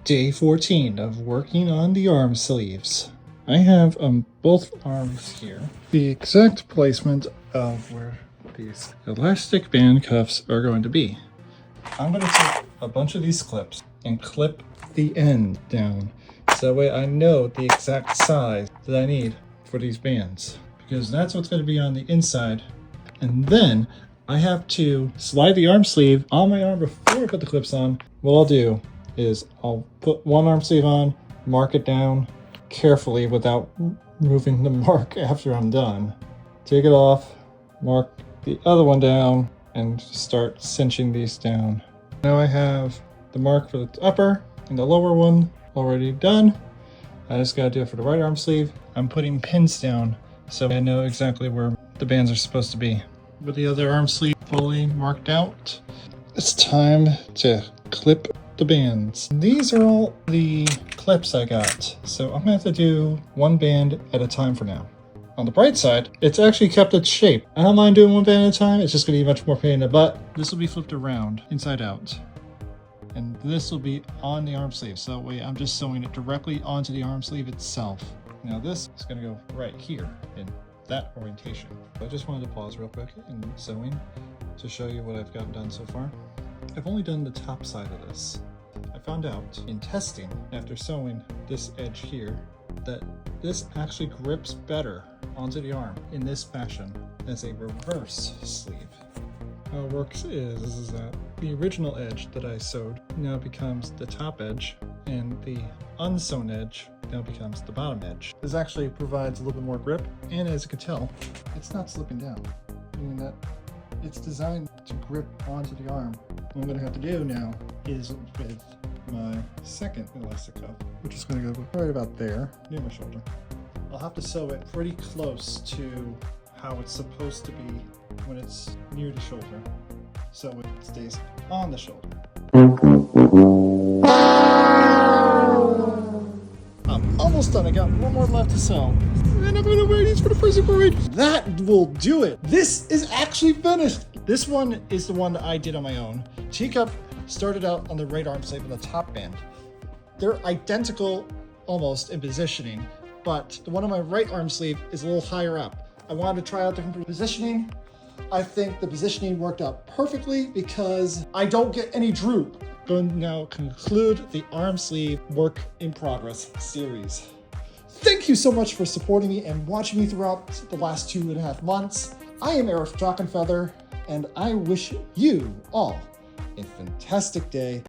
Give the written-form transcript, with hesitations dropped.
Day 14 of working on the arm sleeves. I have both arms here the exact placement of where these elastic band cuffs are going to be. I'm going to take a bunch of these clips and clip the end down so that way I know the exact size that I need for these bands, because that's what's going to be on the inside. And then I have to slide the arm sleeve on my arm before I put the clips on. What I'll do is I'll put one arm sleeve on, mark it down carefully without moving the mark after I'm done. Take it off, mark the other one down, and start cinching these down. Now I have the mark for the upper and the lower one already done. I just gotta do it for the right arm sleeve. I'm putting pins down so I know exactly where the bands are supposed to be. With the other arm sleeve fully marked out, it's time to clip the bands. These are all the clips I got, so I'm gonna have to do one band at a time for now. On the bright side, it's actually kept its shape. I don't mind doing one band at a time, it's just gonna be much more pain in the butt. This will be flipped around, inside out. And this will be on the arm sleeve, so that way I'm just sewing it directly onto the arm sleeve itself. Now this is gonna go right here in that orientation. I just wanted to pause real quick in sewing to show you what I've gotten done so far. I've only done the top side of this. I found out in testing after sewing this edge here that this actually grips better onto the arm in this fashion as a reverse sleeve. How it works is that the original edge that I sewed now becomes the top edge, and the unsewn edge now becomes the bottom edge. This actually provides a little bit more grip, and as you can tell, it's not slipping down, meaning that it's designed to grip onto the arm. What I'm going to have to do now is with my second elastic cuff, which is going to go right about there, near my shoulder. I'll have to sew it pretty close to how it's supposed to be when it's near the shoulder, so it stays on the shoulder. I'm almost done. I got one more left to sew. And I'm going to wear these for the Fursuit parade. That will do it. This is actually finished. This one is the one that I did on my own. Teacup started out on the right arm sleeve on the top band. They're identical almost in positioning, but the one on my right arm sleeve is a little higher up. I wanted to try out different positioning. I think the positioning worked out perfectly because I don't get any droop. Going to now conclude the arm sleeve work in progress series. Thank you so much for supporting me and watching me throughout the last 2.5 months. I am Aerith Dracenfeather, and I wish you all a fantastic day.